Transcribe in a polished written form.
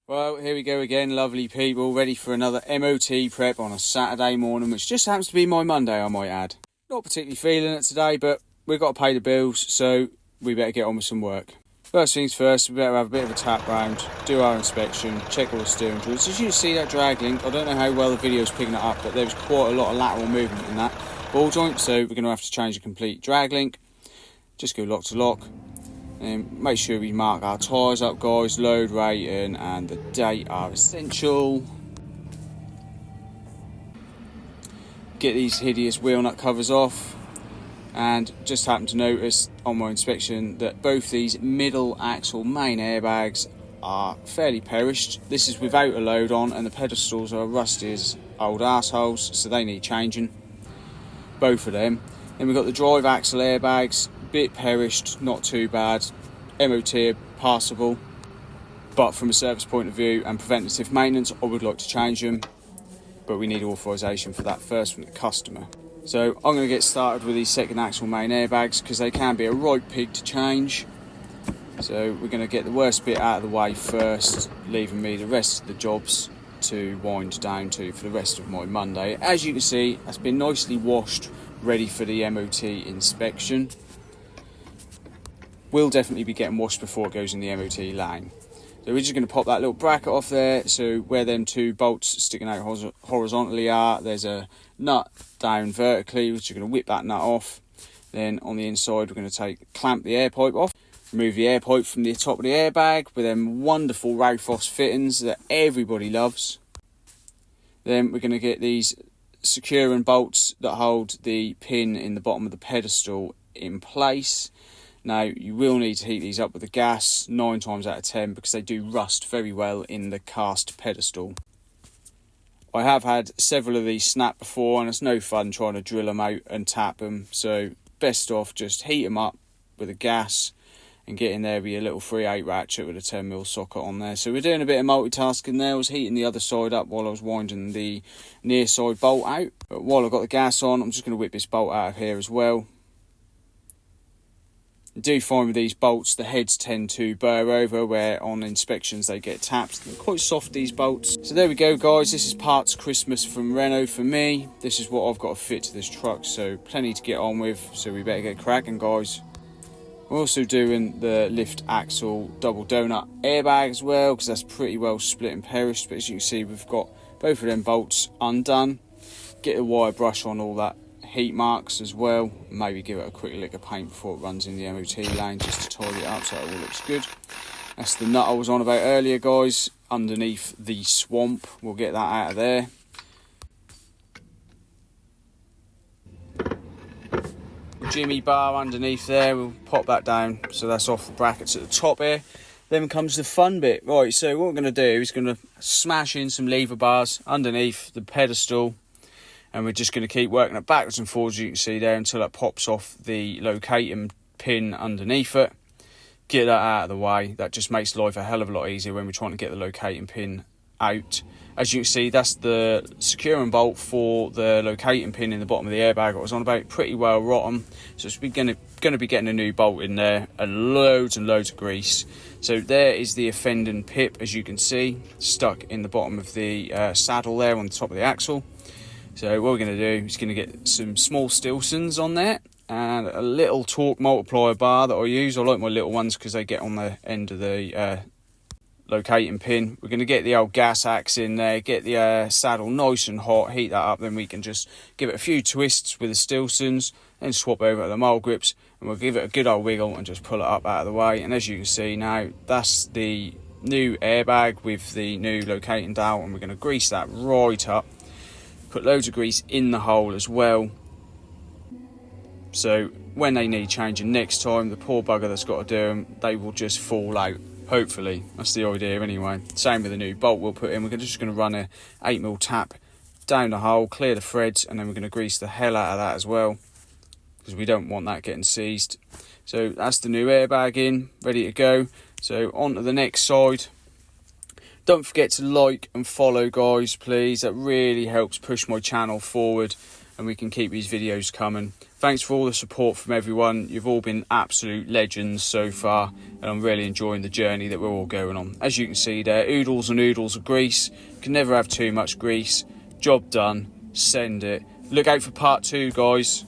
Well, here we go again, lovely people, ready for another MOT prep on a Saturday morning, which just happens to be my Monday, I might add. Not particularly feeling it today, but we've got to pay the bills, so we better get on with some work. First things first, we better have a bit of a tap round, do our inspection, check all the steering drills. As you can see, that drag link, I don't know how well the video's picking it up, but there's quite a lot of lateral movement in that ball joint, so we're going to have to change a complete drag link. Just go lock to lock. And make sure we mark our tyres up, guys. Load rating and the date are essential. Get these hideous wheel nut covers off, and just happened to notice on my inspection that both these middle axle main airbags are fairly perished. This is without a load on, and the pedestals are rusty as old arseholes, so they need changing, both of them. Then we've got the drive axle airbags, bit perished, not too bad, MOT passable, but from a service point of view and preventative maintenance, I would like to change them, but we need authorisation for that first from the customer. So I'm going to get started with these second axle main airbags because they can be a right pig to change. So we're going to get the worst bit out of the way first, leaving me the rest of the jobs to wind down to for the rest of my Monday. As you can see, that's been nicely washed, ready for the MOT inspection. Will definitely be getting washed before it goes in the MOT lane. So we're just going to pop that little bracket off there. So where them two bolts sticking out horizontally are, there's a nut down vertically, which you're going to whip that nut off. Then on the inside, we're going to clamp the air pipe off, remove the air pipe from the top of the airbag with them wonderful Raufoss fittings that everybody loves. Then we're going to get these securing bolts that hold the pin in the bottom of the pedestal in place. Now, you will need to heat these up with the gas 9 times out of 10 because they do rust very well in the cast pedestal. I have had several of these snap before, and it's no fun trying to drill them out and tap them, so best off just heat them up with the gas and get in there with your little 3/8 ratchet with a 10mm socket on there. So we're doing a bit of multitasking there. I was heating the other side up while I was winding the near side bolt out. But while I've got the gas on, I'm just going to whip this bolt out of here as well. I do find with these bolts, the heads tend to burr over, where on inspections they get tapped. They're quite soft, these bolts. So there we go, guys. This is parts Christmas from Renault for me. This is what I've got to fit to this truck, so plenty to get on with. So we better get cracking, guys. We're also doing the lift axle double donut airbag as well, because that's pretty well split and perished. But as you can see, we've got both of them bolts undone. Get a wire brush on all that heat marks as well. Maybe give it a quick lick of paint before it runs in the MOT lane, just to tidy it up so it all looks good. That's the nut I was on about earlier, guys, underneath the swamp. We'll get that out of there. Jimmy bar underneath there, we'll pop that down so that's off the brackets at the top here. Then comes the fun bit. Right, so what we're going to do is going to smash in some lever bars underneath the pedestal, and we're just going to keep working it backwards and forwards, you can see there, until it pops off the locating pin underneath it. Get that out of the way. That just makes life a hell of a lot easier when we're trying to get the locating pin out. As you can see, that's the securing bolt for the locating pin in the bottom of the airbag I was on about. Pretty well rotten, so it's going to be getting a new bolt in there, and loads of grease. So there is the offending pip, as you can see, stuck in the bottom of the saddle there on the top of the axle. So what we're going to do is going to get some small Stilsons on there and a little torque multiplier bar that I use. I like my little ones because they get on the end of the locating pin. We're going to get the old gas axe in there, get the saddle nice and hot, heat that up, then we can just give it a few twists with the Stilsons, then swap over to the mole grips, and we'll give it a good old wiggle and just pull it up out of the way. And as you can see now, that's the new airbag with the new locating dowel, and we're going to grease that right up. Put loads of grease in the hole as well, so when they need changing next time, the poor bugger that's got to do them, they will just fall out. Hopefully, that's the idea anyway. Same with the new bolt we'll put in. We're just going to run a 8mm tap down the hole, clear the threads, and then we're going to grease the hell out of that as well, because we don't want that getting seized. So that's the new airbag in, ready to go. So on to the next side. Don't forget to like and follow, guys, please. That really helps push my channel forward, and we can keep these videos coming. Thanks for all the support from everyone. You've all been absolute legends so far, and I'm really enjoying the journey that we're all going on. As you can see there, oodles and oodles of grease. Can never have too much grease. Job done. Send it. Look out for part 2, guys.